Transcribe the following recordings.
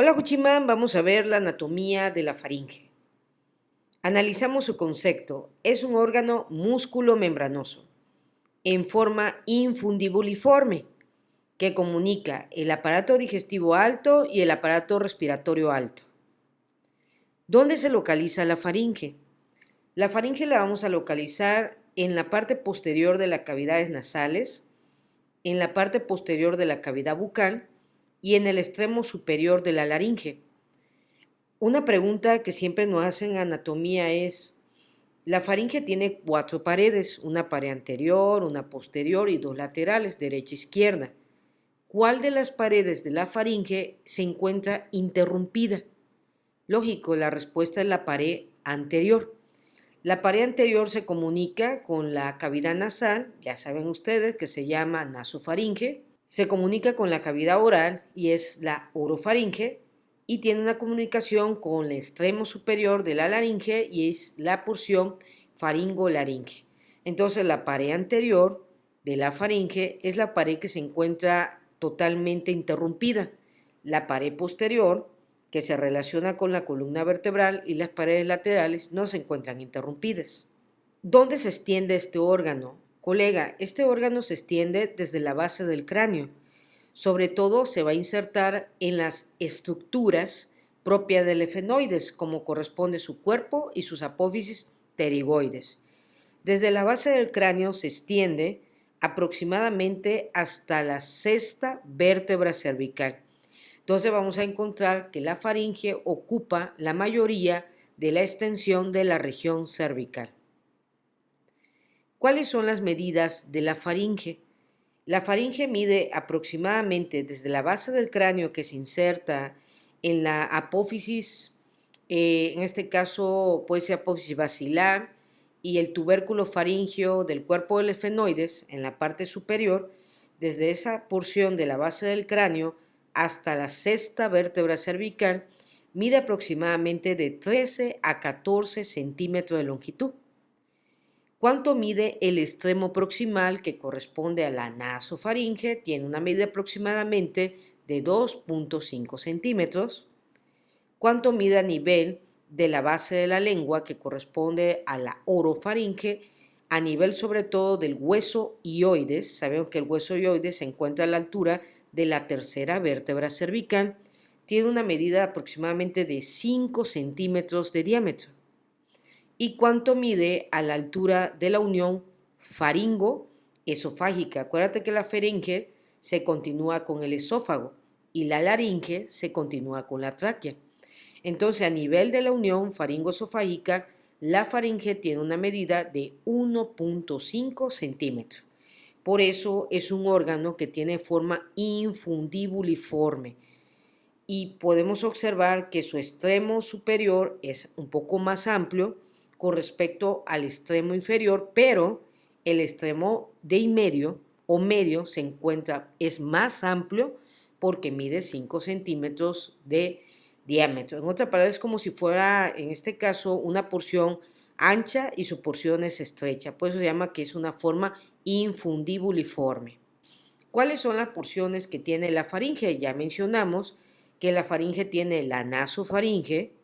Hola Juchimán, vamos a ver la anatomía de la faringe. Analizamos su concepto. Es un órgano músculo membranoso en forma infundibuliforme que comunica el aparato digestivo alto y el aparato respiratorio alto. ¿Dónde se localiza la faringe? La faringe la vamos a localizar en la parte posterior de las cavidades nasales, en la parte posterior de la cavidad bucal y en el extremo superior de la laringe. Una pregunta que siempre nos hacen en anatomía es, la faringe tiene 4 paredes, una pared anterior, una posterior y 2 laterales, derecha e izquierda. ¿Cuál de las paredes de la faringe se encuentra interrumpida? Lógico, la respuesta es la pared anterior. La pared anterior se comunica con la cavidad nasal, ya saben ustedes que se llama nasofaringe, se comunica con la cavidad oral y es la orofaringe, y tiene una comunicación con el extremo superior de la laringe y es la porción faringolaringe. Entonces la pared anterior de la faringe es la pared que se encuentra totalmente interrumpida. La pared posterior, que se relaciona con la columna vertebral, y las paredes laterales no se encuentran interrumpidas. ¿Dónde se extiende este órgano? Colega, este órgano se extiende desde la base del cráneo. Sobre todo se va a insertar en las estructuras propias del efenoides, como corresponde su cuerpo y sus apófisis pterigoides. Desde la base del cráneo se extiende aproximadamente hasta la sexta vértebra cervical. Entonces vamos a encontrar que la faringe ocupa la mayoría de la extensión de la región cervical. ¿Cuáles son las medidas de la faringe? La faringe mide aproximadamente desde la base del cráneo que se inserta en la apófisis, en este caso puede ser apófisis basilar, y el tubérculo faríngeo del cuerpo del efenoides en la parte superior, desde esa porción de la base del cráneo hasta la sexta vértebra cervical, mide aproximadamente de 13 a 14 centímetros de longitud. ¿Cuánto mide el extremo proximal que corresponde a la nasofaringe? Tiene una medida aproximadamente de 2.5 centímetros. ¿Cuánto mide a nivel de la base de la lengua que corresponde a la orofaringe? A nivel sobre todo del hueso hioides. Sabemos que el hueso hioides se encuentra a la altura de la tercera vértebra cervical. Tiene una medida aproximadamente de 5 centímetros de diámetro. ¿Y cuánto mide a la altura de la unión faringo-esofágica? Acuérdate que la faringe se continúa con el esófago y la laringe se continúa con la tráquea. Entonces, a nivel de la unión faringo-esofágica, la faringe tiene una medida de 1.5 centímetros. Por eso es un órgano que tiene forma infundibuliforme y podemos observar que su extremo superior es un poco más amplio con respecto al extremo inferior, pero el extremo de en medio o medio es más amplio porque mide 5 centímetros de diámetro. En otras palabras, es como si fuera, en este caso, una porción ancha y su porción es estrecha. Por eso se llama que es una forma infundibuliforme. ¿Cuáles son las porciones que tiene la faringe? Ya mencionamos que la faringe tiene la nasofaringe,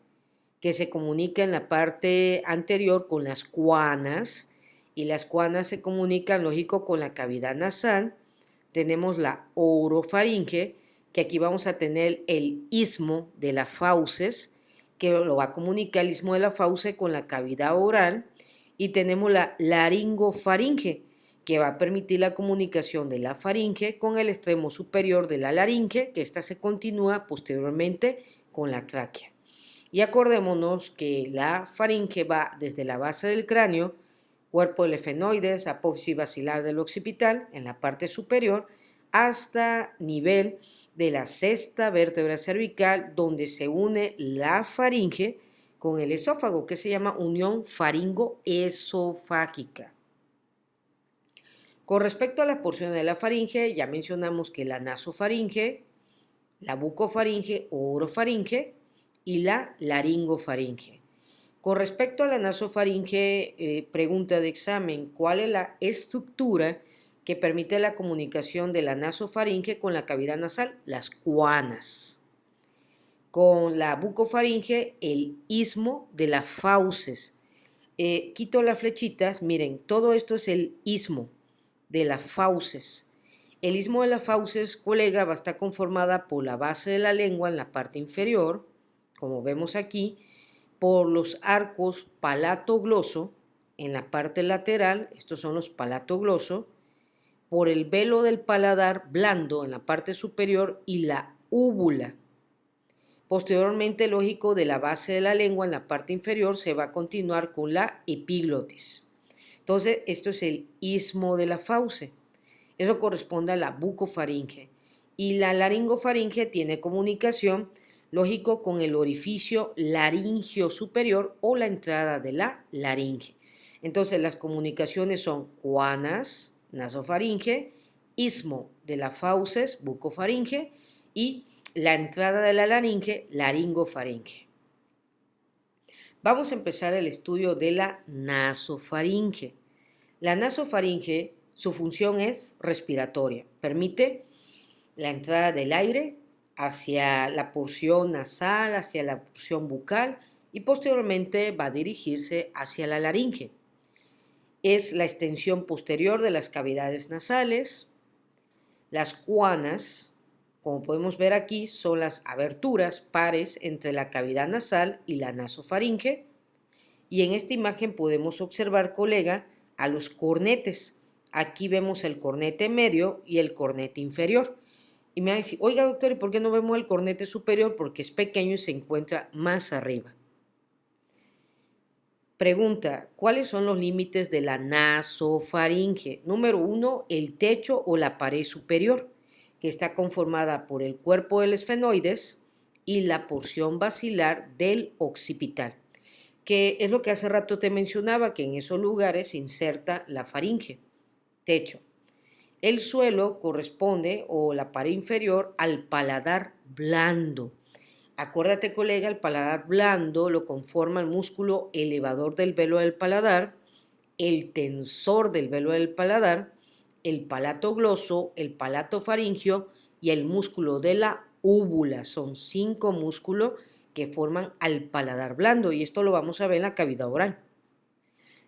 que se comunica en la parte anterior con las cuanas, y las cuanas se comunican, lógico, con la cavidad nasal. Tenemos la orofaringe, que aquí vamos a tener el istmo de las fauces, que lo va a comunicar el istmo de la fauce con la cavidad oral, y tenemos la laringofaringe, que va a permitir la comunicación de la faringe con el extremo superior de la laringe, que ésta se continúa posteriormente con la tráquea. Y acordémonos que la faringe va desde la base del cráneo, cuerpo del efenoides, apófisis basilar del occipital, en la parte superior, hasta nivel de la sexta vértebra cervical, donde se une la faringe con el esófago, que se llama unión faringo-esofágica. Con respecto a las porciones de la faringe, ya mencionamos que la nasofaringe, la bucofaringe o orofaringe y la laringofaringe. Con respecto a la nasofaringe, pregunta de examen, ¿cuál es la estructura que permite la comunicación de la nasofaringe con la cavidad nasal? Las cuanas. con la bucofaringe el istmo de las fauces. Quito las flechitas, miren, todo esto es el istmo de las fauces. El istmo de las fauces, colega, va a estar conformada por la base de la lengua en la parte inferior, como vemos aquí, por los arcos palatogloso en la parte lateral, estos son los palatogloso, por el velo del paladar blando en la parte superior y la úvula. Posteriormente, lógico, de la base de la lengua en la parte inferior se va a continuar con la epiglotis. Entonces, esto es el istmo de la fauce. Eso corresponde a la bucofaringe. Y la laringofaringe tiene comunicación, lógico, con el orificio laringio superior o la entrada de la laringe. Entonces, las comunicaciones son cuanas, nasofaringe, istmo de las fauces, bucofaringe, y la entrada de la laringe, laringofaringe. Vamos a empezar el estudio de la nasofaringe. La nasofaringe, su función es respiratoria. Permite la entrada del aire hacia la porción nasal, hacia la porción bucal y posteriormente va a dirigirse hacia la laringe. Es la extensión posterior de las cavidades nasales. Las cuanas, como podemos ver aquí, son las aberturas pares entre la cavidad nasal y la nasofaringe. Y en esta imagen podemos observar, colega, a los cornetes. Aquí vemos el cornete medio y el cornete inferior. Y me van a decir, oiga doctor, ¿y por qué no vemos el cornete superior? Porque es pequeño y se encuentra más arriba. Pregunta, ¿cuáles son los límites de la nasofaringe? Número 1, el techo o la pared superior, que está conformada por el cuerpo del esfenoides y la porción basilar del occipital, que es lo que hace rato te mencionaba, que en esos lugares se inserta la faringe, techo. El suelo corresponde, o la pared inferior, al paladar blando. Acuérdate, colega, el paladar blando lo conforma el músculo elevador del velo del paladar, el tensor del velo del paladar, el palato gloso, el palato faringio y el músculo de la úvula. Son 5 músculos que forman al paladar blando y esto lo vamos a ver en la cavidad oral.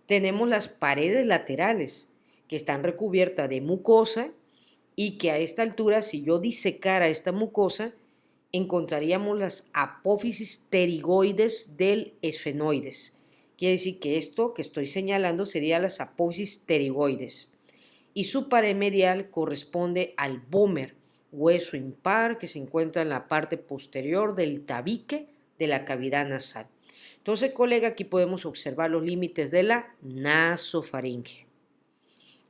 Tenemos las paredes laterales que están recubiertas de mucosa y que a esta altura, si yo disecara esta mucosa, encontraríamos las apófisis pterigoides del esfenoides. Quiere decir que esto que estoy señalando sería las apófisis pterigoides. Y su pared medial corresponde al vómer, hueso impar que se encuentra en la parte posterior del tabique de la cavidad nasal. Entonces, colega, aquí podemos observar los límites de la nasofaringe.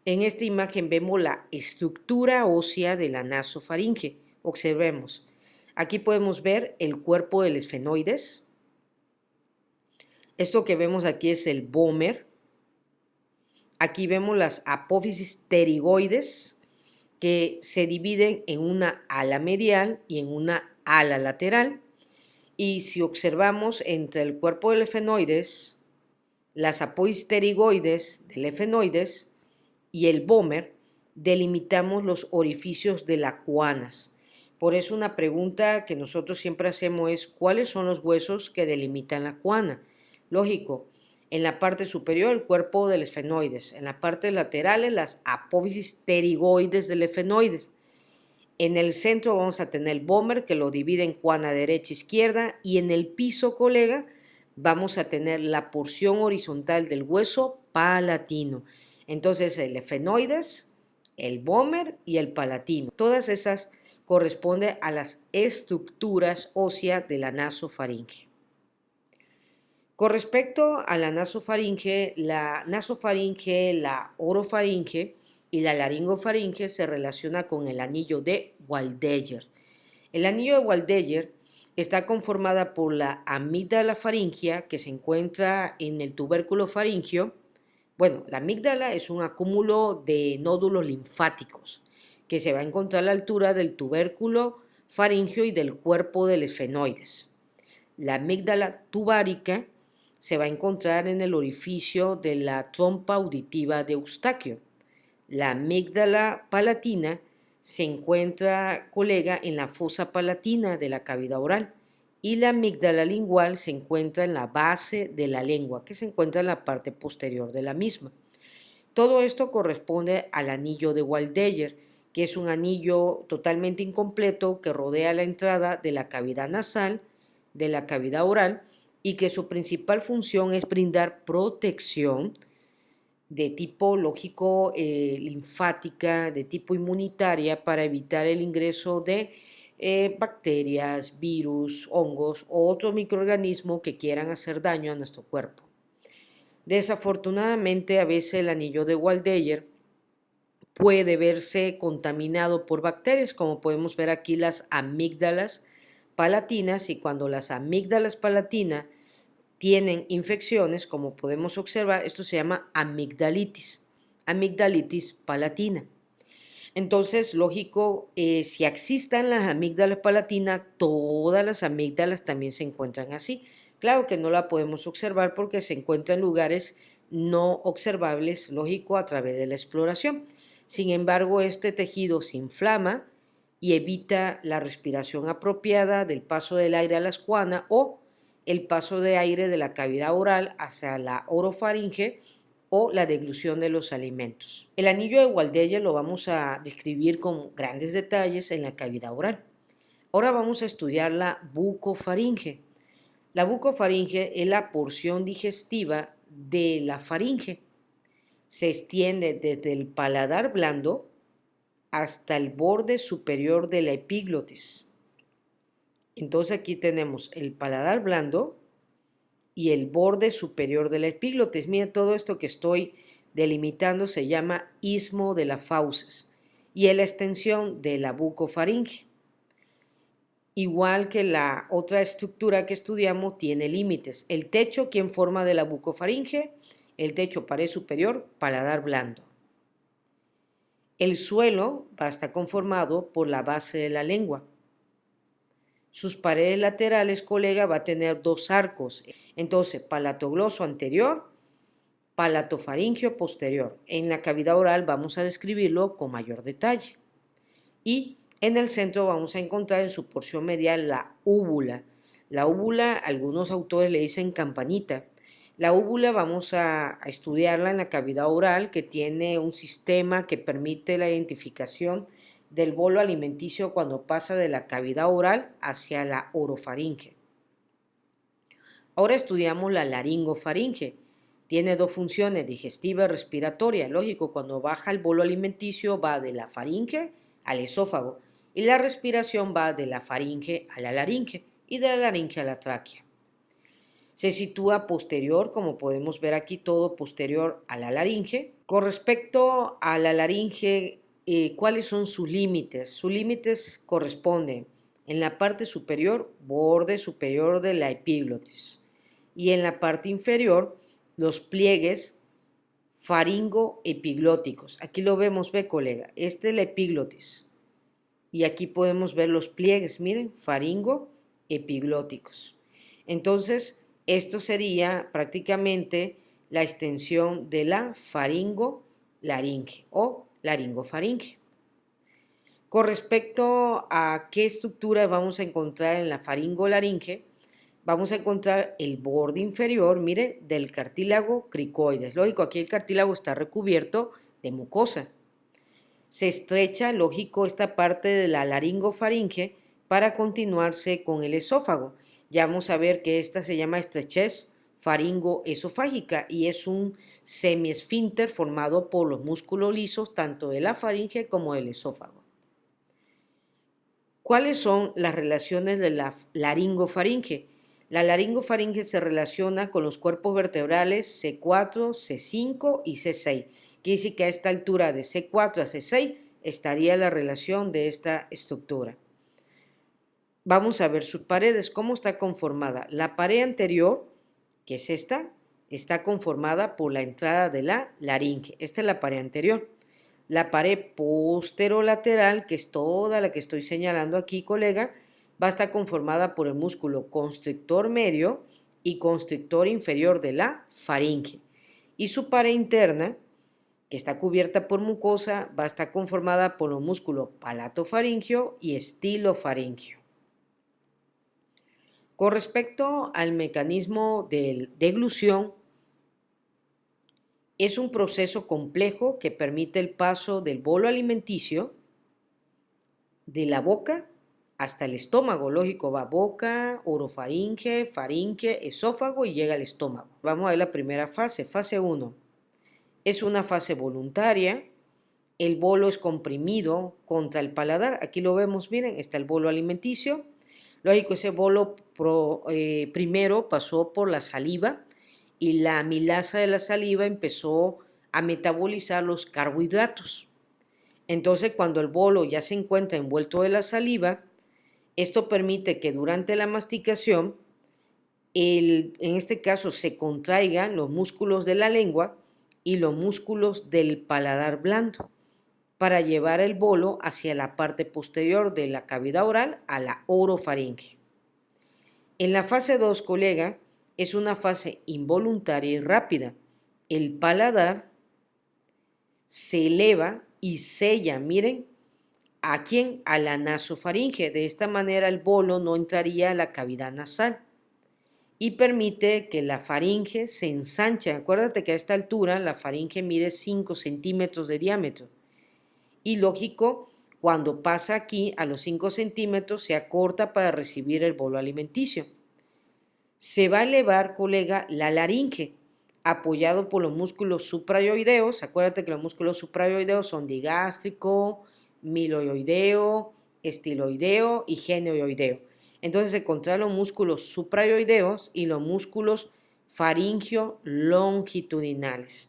En esta imagen vemos la estructura ósea de la nasofaringe. Observemos. Aquí podemos ver el cuerpo del esfenoides. Esto que vemos aquí es el vómer. Aquí vemos las apófisis pterigoides que se dividen en una ala medial y en una ala lateral. Y si observamos entre el cuerpo del esfenoides, las apófisis pterigoides del esfenoides y el vómer, delimitamos los orificios de las cuanas. Por eso una pregunta que nosotros siempre hacemos es, ¿cuáles son los huesos que delimitan la cuana? Lógico, en la parte superior el cuerpo del esfenoides, en la parte laterales las apófisis pterigoides del esfenoides. En el centro vamos a tener el vómer que lo divide en cuana derecha e izquierda y en el piso, colega, vamos a tener la porción horizontal del hueso palatino. Entonces el esfenoides, el vómer y el palatino. Todas esas corresponden a las estructuras óseas de la nasofaringe. Con respecto a la nasofaringe, la orofaringe y la laringofaringe se relaciona con el anillo de Waldeyer. El anillo de Waldeyer está conformada por la amígdala faríngea que se encuentra en el tubérculo faríngeo. Bueno, la amígdala es un acúmulo de nódulos linfáticos que se va a encontrar a la altura del tubérculo faríngeo y del cuerpo del esfenoides. La amígdala tubárica se va a encontrar en el orificio de la trompa auditiva de Eustaquio. La amígdala palatina se encuentra, colega, en la fosa palatina de la cavidad oral y la amígdala lingual se encuentra en la base de la lengua, que se encuentra en la parte posterior de la misma. Todo esto corresponde al anillo de Waldeyer, que es un anillo totalmente incompleto que rodea la entrada de la cavidad nasal, de la cavidad oral, y que su principal función es brindar protección de tipo lógico linfática, de tipo inmunitaria, para evitar el ingreso de bacterias, virus, hongos o otros microorganismos que quieran hacer daño a nuestro cuerpo. Desafortunadamente, a veces el anillo de Waldeyer puede verse contaminado por bacterias, como podemos ver aquí las amígdalas palatinas, y cuando las amígdalas palatinas tienen infecciones, como podemos observar, esto se llama amigdalitis palatina. Entonces, lógico, si existan las amígdalas palatinas, todas las amígdalas también se encuentran así. Claro que no la podemos observar porque se encuentra en lugares no observables, lógico, a través de la exploración. Sin embargo, este tejido se inflama y evita la respiración apropiada del paso del aire a la escuana o el paso de aire de la cavidad oral hacia la orofaringe o la deglución de los alimentos. El anillo de Waldeyer lo vamos a describir con grandes detalles en la cavidad oral. Ahora vamos a estudiar la bucofaringe. La bucofaringe es la porción digestiva de la faringe. Se extiende desde el paladar blando hasta el borde superior de la epiglotis. Entonces aquí tenemos el paladar blando y el borde superior de la epiglotis. Miren, todo esto que estoy delimitando se llama istmo de las fauces y es la extensión de la bucofaringe. Igual que la otra estructura que estudiamos, tiene límites. El techo, ¿quién forma de la bucofaringe? El techo, pared superior, paladar blando. El suelo va a estar conformado por la base de la lengua. Sus paredes laterales, colega, va a tener dos arcos. Entonces, palatogloso anterior, palatofaringio posterior. En la cavidad oral vamos a describirlo con mayor detalle. Y en el centro vamos a encontrar en su porción medial la úvula. La úvula, algunos autores le dicen campanita. La úvula vamos a estudiarla en la cavidad oral, que tiene un sistema que permite la identificación del bolo alimenticio cuando pasa de la cavidad oral hacia la orofaringe. Ahora estudiamos la laringofaringe. Tiene dos funciones, digestiva y respiratoria. Lógico, cuando baja el bolo alimenticio va de la faringe al esófago y la respiración va de la faringe a la laringe y de la laringe a la tráquea. Se sitúa posterior, como podemos ver aquí, todo posterior a la laringe. Con respecto a la laringe, ¿cuáles son sus límites? Sus límites corresponden en la parte superior, borde superior de la epiglotis, y en la parte inferior, los pliegues faringoepiglóticos. Aquí lo vemos, ve colega, esta es la epiglotis. Y aquí podemos ver los pliegues, miren, faringoepiglóticos. Entonces, esto sería prácticamente la extensión de la faringolaringe o laringofaringe. Con respecto a qué estructura vamos a encontrar en la faringolaringe, vamos a encontrar el borde inferior, miren, del cartílago cricoides. Lógico, aquí el cartílago está recubierto de mucosa. Se estrecha, lógico, esta parte de la laringofaringe para continuarse con el esófago. Ya vamos a ver que esta se llama estrechez faringoesofágica y es un semiesfínter formado por los músculos lisos tanto de la faringe como del esófago. ¿Cuáles son las relaciones de la laringofaringe? La laringofaringe se relaciona con los cuerpos vertebrales C4, C5 y C6. Quiere decir que a esta altura de C4 a C6 estaría la relación de esta estructura. Vamos a ver sus paredes, cómo está conformada. La pared anterior, que es esta, está conformada por la entrada de la laringe. Esta es la pared anterior. La pared posterolateral, que es toda la que estoy señalando aquí, colega, va a estar conformada por el músculo constrictor medio y constrictor inferior de la faringe. Y su pared interna, que está cubierta por mucosa, va a estar conformada por los músculos palatofaringio y estilofaringio. Con respecto al mecanismo de deglución, es un proceso complejo que permite el paso del bolo alimenticio de la boca hasta el estómago. Lógico, va boca, orofaringe, faringe, esófago y llega al estómago. Vamos a ver la primera fase, fase 1. Es una fase voluntaria. El bolo es comprimido contra el paladar. Aquí lo vemos, miren, está el bolo alimenticio. Lógico, ese bolo primero pasó por la saliva y la amilasa de la saliva empezó a metabolizar los carbohidratos. Entonces, cuando el bolo ya se encuentra envuelto de la saliva, esto permite que durante la masticación, en este caso, se contraigan los músculos de la lengua y los músculos del paladar blando para llevar el bolo hacia la parte posterior de la cavidad oral a la orofaringe. En la fase 2, colega, es una fase involuntaria y rápida. El paladar se eleva y sella, miren, ¿a quién? A la nasofaringe. De esta manera el bolo no entraría a la cavidad nasal y permite que la faringe se ensanche. Acuérdate que a esta altura la faringe mide 5 centímetros de diámetro. Y lógico, cuando pasa aquí a los 5 centímetros se acorta para recibir el bolo alimenticio. Se va a elevar, colega, la laringe, apoyado por los músculos suprayoideos. Acuérdate que los músculos suprayoideos son digástrico, miloioideo, estiloideo y geneoideo. Entonces se contraen los músculos suprayoideos y los músculos faringio-longitudinales.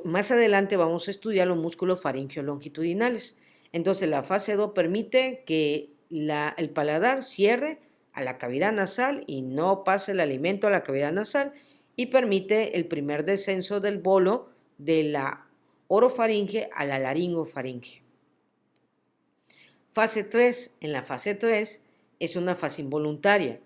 Más adelante vamos a estudiar los músculos faringio-longitudinales. Entonces la fase 2 permite que el paladar cierre a la cavidad nasal y no pase el alimento a la cavidad nasal y permite el primer descenso del bolo de la orofaringe a la laringofaringe. Fase 3. En la fase 3 es una fase involuntaria.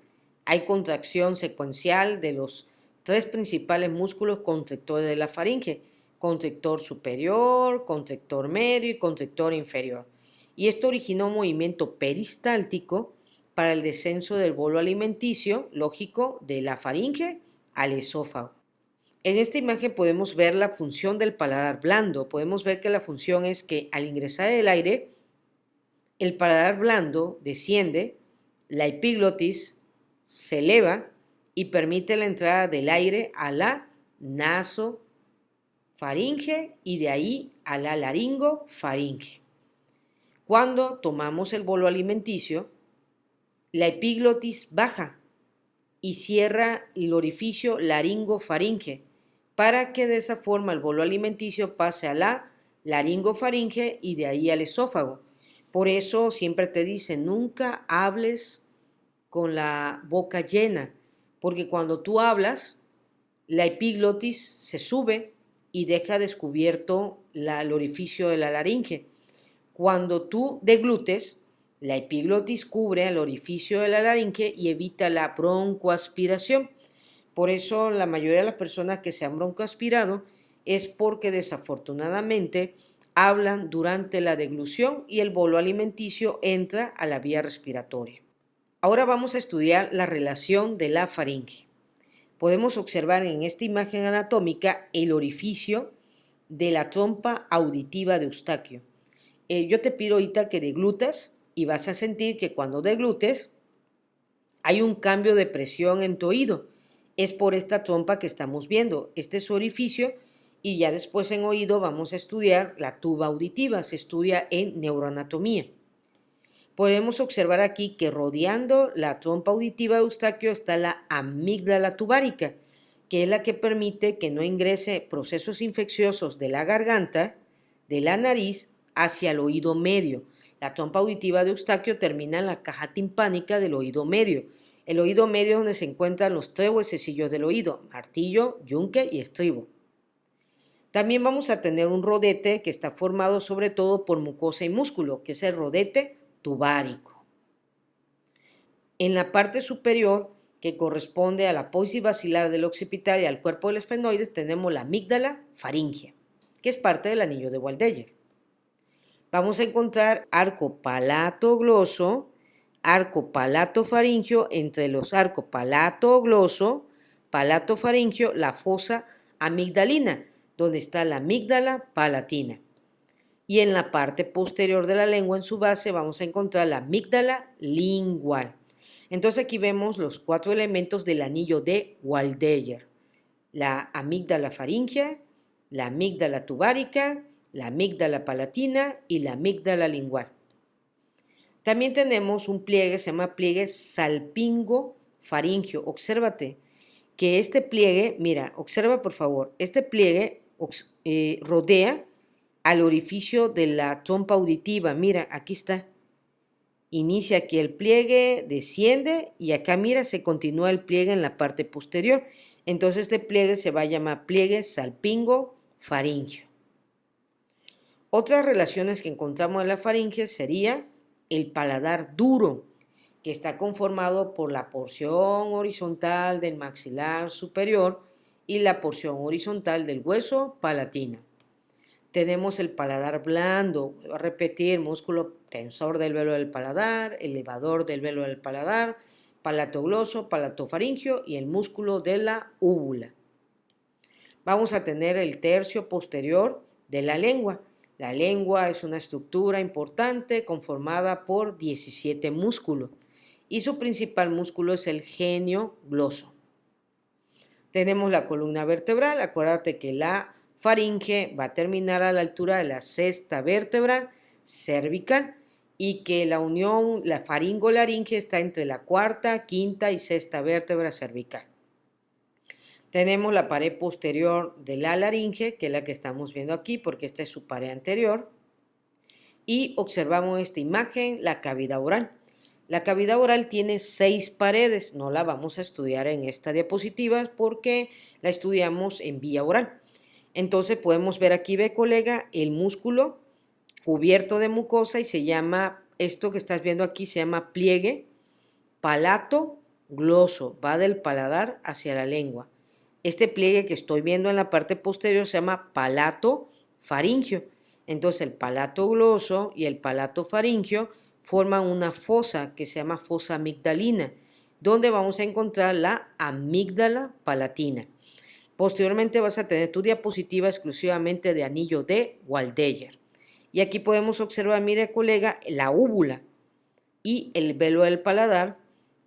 Hay contracción secuencial de los 3 principales músculos constrictores de la faringe: constrictor superior, constrictor medio y constrictor inferior. Y esto originó un movimiento peristáltico para el descenso del bolo alimenticio, lógico, de la faringe al esófago. En esta imagen podemos ver la función del paladar blando. Podemos ver que la función es que al ingresar el aire, el paladar blando desciende, la epiglotis se eleva y permite la entrada del aire a la nasofaringe y de ahí a la laringofaringe. Cuando tomamos el bolo alimenticio, la epiglotis baja y cierra el orificio laringofaringe para que de esa forma el bolo alimenticio pase a la laringofaringe y de ahí al esófago. Por eso siempre te dicen, nunca hables con la boca llena, porque cuando tú hablas, la epiglotis se sube y deja descubierto el orificio de la laringe. Cuando tú deglutes, la epiglotis cubre el orificio de la laringe y evita la broncoaspiración. Por eso la mayoría de las personas que se han broncoaspirado es porque desafortunadamente hablan durante la deglución y el bolo alimenticio entra a la vía respiratoria. Ahora vamos a estudiar la relación de la faringe. Podemos observar en esta imagen anatómica el orificio de la trompa auditiva de Eustaquio. Yo te pido ahorita que deglutas y vas a sentir que cuando deglutes hay un cambio de presión en tu oído. Es por esta trompa que estamos viendo. Este es su orificio y ya después en oído vamos a estudiar la tuba auditiva. Se estudia en neuroanatomía. Podemos observar aquí que rodeando la trompa auditiva de Eustaquio está la amígdala tubárica, que es la que permite que no ingrese procesos infecciosos de la garganta, de la nariz, hacia el oído medio. La trompa auditiva de Eustaquio termina en la caja timpánica del oído medio. El oído medio es donde se encuentran los 3 huesecillos del oído: martillo, yunque y estribo. También vamos a tener un rodete que está formado sobre todo por mucosa y músculo, que es el rodete tubárico. En la parte superior, que corresponde a la apófisis basilar del occipital y al cuerpo del esfenoides, tenemos la amígdala faríngea, que es parte del anillo de Waldeyer. Vamos a encontrar arco palatogloso, arco palatofaringeo, entre los arcos palatogloso, palatofaringeo, la fosa amigdalina, donde está la amígdala palatina. Y en la parte posterior de la lengua, en su base, vamos a encontrar la amígdala lingual. Entonces aquí vemos los 4 elementos del anillo de Waldeyer: la amígdala faríngea, la amígdala tubárica, la amígdala palatina y la amígdala lingual. También tenemos un pliegue, se llama pliegue salpingo-faríngeo. Obsérvate que este pliegue, mira, observa por favor, este pliegue rodea al orificio de la trompa auditiva. Mira, aquí está. Inicia aquí el pliegue, desciende y acá, mira, se continúa el pliegue en la parte posterior. Entonces este pliegue se va a llamar pliegue salpingo-faríngeo. Otras relaciones que encontramos en la faringe sería el paladar duro, que está conformado por la porción horizontal del maxilar superior y la porción horizontal del hueso palatino. Tenemos el paladar blando, voy a repetir: músculo tensor del velo del paladar, elevador del velo del paladar, palatogloso, palatofaringeo y el músculo de la úvula. Vamos a tener el tercio posterior de la lengua. La lengua es una estructura importante conformada por 17 músculos y su principal músculo es el genio gloso. Tenemos la columna vertebral. Acuérdate que la faringe va a terminar a la altura de la sexta vértebra cervical y que la unión, la faringolaringe, está entre la cuarta, quinta y sexta vértebra cervical. Tenemos la pared posterior de la laringe, que es la que estamos viendo aquí, porque esta es su pared anterior. Y observamos esta imagen, la cavidad oral. La cavidad oral tiene 6 paredes. No la vamos a estudiar en esta diapositiva porque la estudiamos en vía oral. Entonces podemos ver aquí, ve colega, el músculo cubierto de mucosa y se llama, esto que estás viendo aquí se llama pliegue palato-gloso. Va del paladar hacia la lengua. Este pliegue que estoy viendo en la parte posterior se llama palato-faríngeo. Entonces el palato gloso y el palato faríngeo forman una fosa que se llama fosa amigdalina, donde vamos a encontrar la amígdala palatina. Posteriormente vas a tener tu diapositiva exclusivamente de anillo de Waldeyer. Y aquí podemos observar, mire colega, la úvula y el velo del paladar,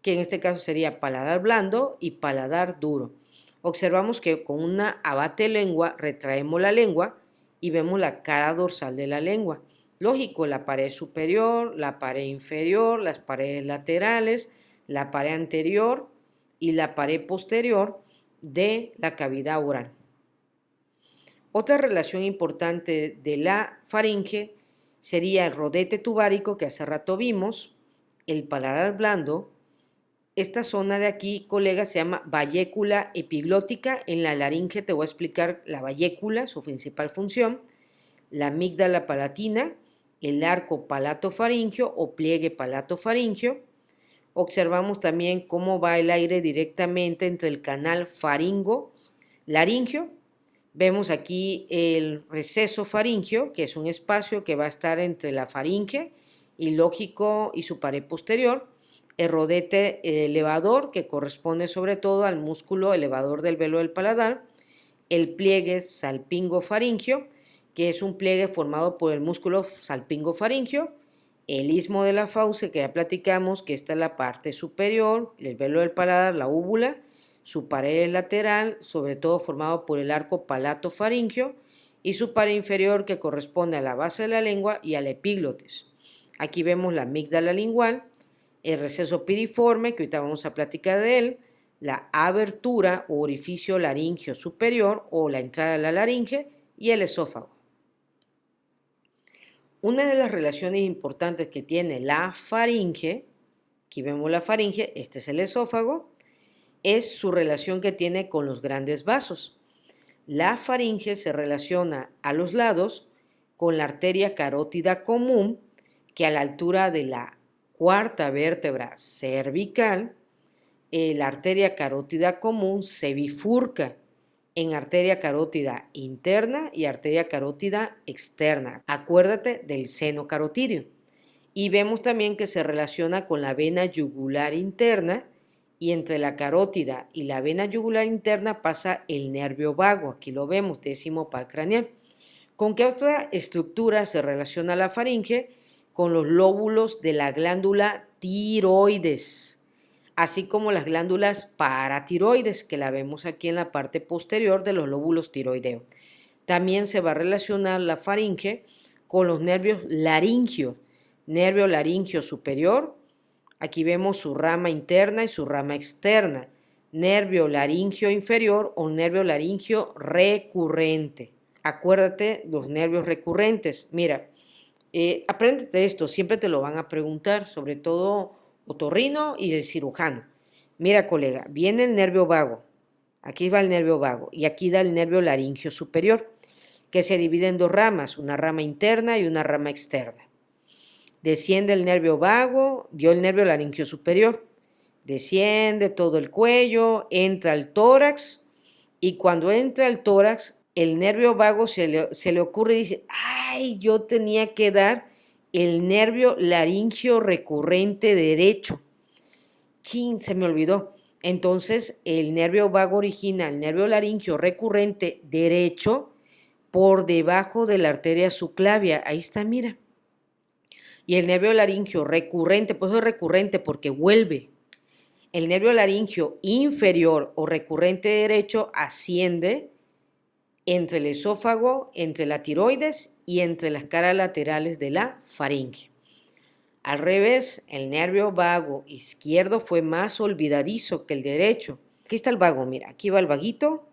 que en este caso sería paladar blando y paladar duro. Observamos que con una abate lengua retraemos la lengua y vemos la cara dorsal de la lengua. Lógico, la pared superior, la pared inferior, las paredes laterales, la pared anterior y la pared posterior de la cavidad oral. Otra relación importante de la faringe sería el rodete tubárico que hace rato vimos, el paladar blando. Esta zona de aquí, colega, se llama vallécula epiglótica. En la laringe te voy a explicar la vallécula, su principal función, la amígdala palatina, el arco palatofaríngeo o pliegue palatofaríngeo. Observamos también cómo va el aire directamente entre el canal faringo-laríngeo. Vemos aquí el receso faríngeo, que es un espacio que va a estar entre la faringe y lógico y su pared posterior. El rodete elevador, que corresponde sobre todo al músculo elevador del velo del paladar. El pliegue salpingo-faríngeo, que es un pliegue formado por el músculo salpingo-faríngeo. El istmo de la fauce, que ya platicamos, que está en la parte superior, el velo del paladar, la úvula, su pared lateral, sobre todo formado por el arco palato-faríngeo, y su pared inferior, que corresponde a la base de la lengua y al epíglotis. Aquí vemos la amígdala lingual, el receso piriforme, que ahorita vamos a platicar de él, la abertura o orificio laríngeo superior o la entrada de la laringe y el esófago. Una de las relaciones importantes que tiene la faringe, aquí vemos la faringe, este es el esófago, es su relación que tiene con los grandes vasos. La faringe se relaciona a los lados con la arteria carótida común, que a la altura de la cuarta vértebra cervical, la arteria carótida común se bifurca en arteria carótida interna y arteria carótida externa. Acuérdate del seno carotídeo. Y vemos también que se relaciona con la vena yugular interna y entre la carótida y la vena yugular interna pasa el nervio vago. Aquí lo vemos, décimo par craneal. ¿Con qué otra estructura se relaciona la faringe? Con los lóbulos de la glándula tiroides, así como las glándulas paratiroides, que la vemos aquí en la parte posterior de los lóbulos tiroideos. También se va a relacionar la faringe con los nervios laringios, nervio laringio superior, aquí vemos su rama interna y su rama externa, nervio laringio inferior o nervio laringio recurrente. Acuérdate los nervios recurrentes. Mira, apréndete esto, siempre te lo van a preguntar, sobre todo otorrino y el cirujano. Mira, colega, viene el nervio vago, aquí va el nervio vago y aquí da el nervio laringio superior, que se divide en dos ramas, una rama interna y una rama externa. Desciende el nervio vago, dio el nervio laringio superior, desciende todo el cuello, entra al tórax y cuando entra al tórax, el nervio vago se le ocurre y dice, ay, yo tenía que dar el nervio laringio recurrente derecho. Chin, se me olvidó. Entonces, el nervio vago origina el nervio laringio recurrente derecho por debajo de la arteria subclavia. Ahí está, mira. Y el nervio laringio recurrente, pues es recurrente porque vuelve. El nervio laringio inferior o recurrente derecho asciende entre el esófago, entre la tiroides y entre las caras laterales de la faringe. Al revés, el nervio vago izquierdo fue más olvidadizo que el derecho. Aquí está el vago, mira, aquí va el vaguito,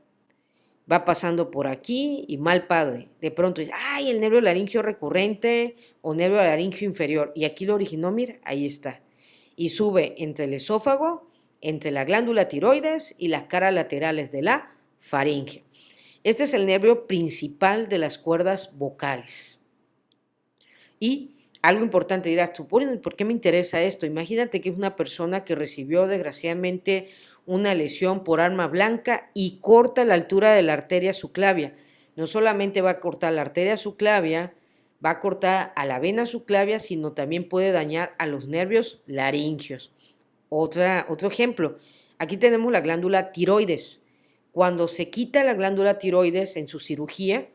va pasando por aquí y mal padre. De pronto dice, ay, el nervio laringio recurrente o nervio laringio inferior. Y aquí lo originó, mira, ahí está. Y sube entre el esófago, entre la glándula tiroides y las caras laterales de la faringe. Este es el nervio principal de las cuerdas vocales. Y algo importante dirás tú, ¿por qué me interesa esto? Imagínate que es una persona que recibió desgraciadamente una lesión por arma blanca y corta la altura de la arteria subclavia. No solamente va a cortar la arteria subclavia, va a cortar a la vena subclavia, sino también puede dañar a los nervios laringios. Otro ejemplo, aquí tenemos la glándula tiroides. Cuando se quita la glándula tiroides en su cirugía,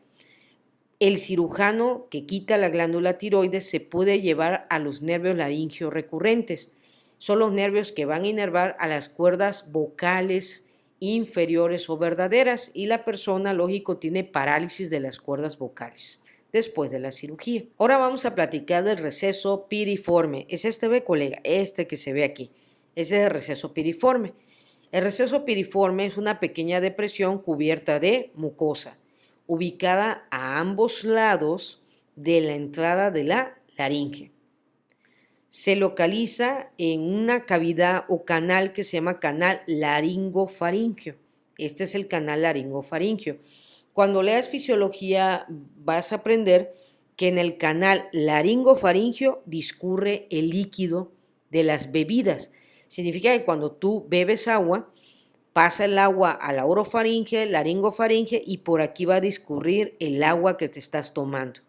el cirujano que quita la glándula tiroides se puede llevar a los nervios laringios recurrentes. Son los nervios que van a inervar a las cuerdas vocales inferiores o verdaderas y la persona, lógico, tiene parálisis de las cuerdas vocales después de la cirugía. Ahora vamos a platicar del receso piriforme. Es este, ve, colega, este que se ve aquí. Ese es el receso piriforme. El receso piriforme es una pequeña depresión cubierta de mucosa, ubicada a ambos lados de la entrada de la laringe. Se localiza en una cavidad o canal que se llama canal laringofaringio. Este es el canal laringofaringio. Cuando leas fisiología vas a aprender que en el canal laringofaringio discurre el líquido de las bebidas. Significa que cuando tú bebes agua, pasa el agua a la orofaringe, laringofaringe y por aquí va a discurrir el agua que te estás tomando.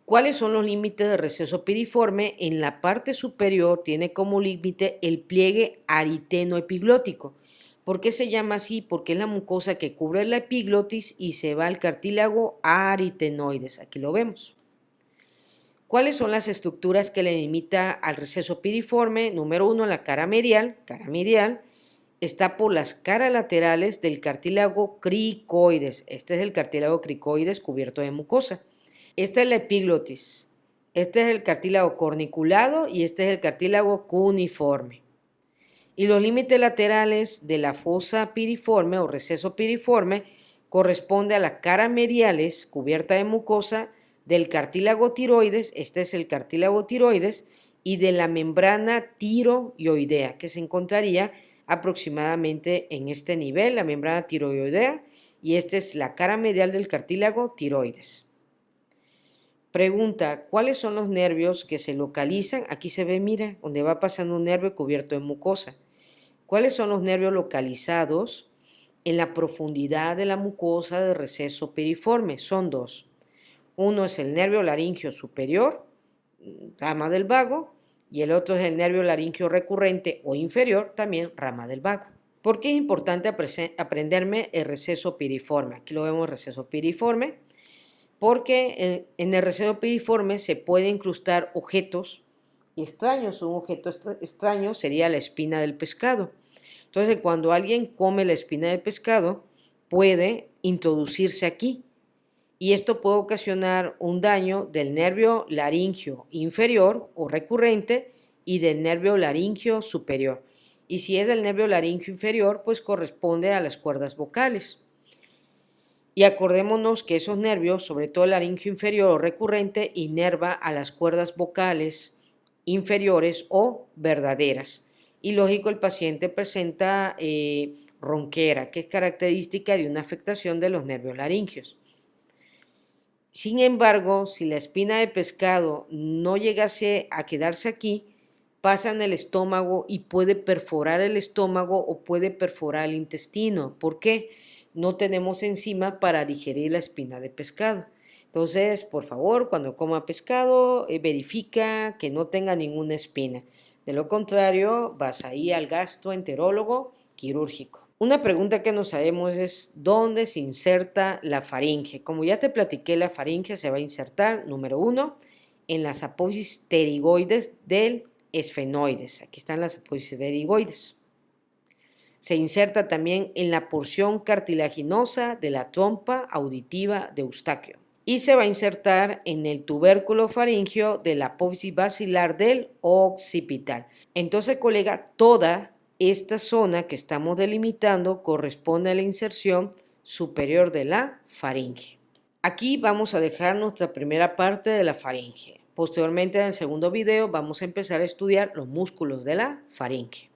¿Cuáles son los límites del receso piriforme? En la parte superior tiene como límite el pliegue ariteno-epiglótico. ¿Por qué se llama así? Porque es la mucosa que cubre la epiglotis y se va al cartílago aritenoides. Aquí lo vemos. ¿Cuáles son las estructuras que le limita al receso piriforme? Número 1, la cara medial está por las caras laterales del cartílago cricoides. Este es el cartílago cricoides cubierto de mucosa. Esta es la epiglotis. Este es el cartílago corniculado y este es el cartílago cuneiforme. Y los límites laterales de la fosa piriforme o receso piriforme corresponde a las caras mediales cubierta de mucosa del cartílago tiroides, este es el cartílago tiroides, y de la membrana tiroidea, que se encontraría aproximadamente en este nivel, la membrana tiroidea, y esta es la cara medial del cartílago tiroides. Pregunta, ¿cuáles son los nervios que se localizan? Aquí se ve, mira, donde va pasando un nervio cubierto de mucosa. ¿Cuáles son los nervios localizados en la profundidad de la mucosa del receso piriforme? Son dos. Uno es el nervio laringio superior, rama del vago, y el otro es el nervio laríngeo recurrente o inferior, también rama del vago. ¿Por qué es importante aprenderme el receso piriforme? Aquí lo vemos, el receso piriforme, porque en el receso piriforme se pueden incrustar objetos extraños. Un objeto extraño sería la espina del pescado. Entonces, cuando alguien come la espina del pescado, puede introducirse aquí, y esto puede ocasionar un daño del nervio laríngeo inferior o recurrente y del nervio laríngeo superior. Y si es del nervio laríngeo inferior, pues corresponde a las cuerdas vocales. Y acordémonos que esos nervios, sobre todo el laríngeo inferior o recurrente, inerva a las cuerdas vocales inferiores o verdaderas. Y lógico, el paciente presenta ronquera, que es característica de una afectación de los nervios laríngeos. Sin embargo, si la espina de pescado no llegase a quedarse aquí, pasa en el estómago y puede perforar el estómago o puede perforar el intestino. ¿Por qué? No tenemos enzima para digerir la espina de pescado. Entonces, por favor, cuando coma pescado, verifica que no tenga ninguna espina. De lo contrario, vas ahí al gastroenterólogo quirúrgico. Una pregunta que nos sabemos es ¿dónde se inserta la faringe? Como ya te platiqué, la faringe se va a insertar, número 1, en las apófisis pterigoides del esfenoides. Aquí están las apófisis pterigoides. Se inserta también en la porción cartilaginosa de la trompa auditiva de Eustaquio. Y se va a insertar en el tubérculo faríngeo de la apófisis basilar del occipital. Entonces, colega, toda esta zona que estamos delimitando corresponde a la inserción superior de la faringe. Aquí vamos a dejar nuestra primera parte de la faringe. Posteriormente, en el segundo video, vamos a empezar a estudiar los músculos de la faringe.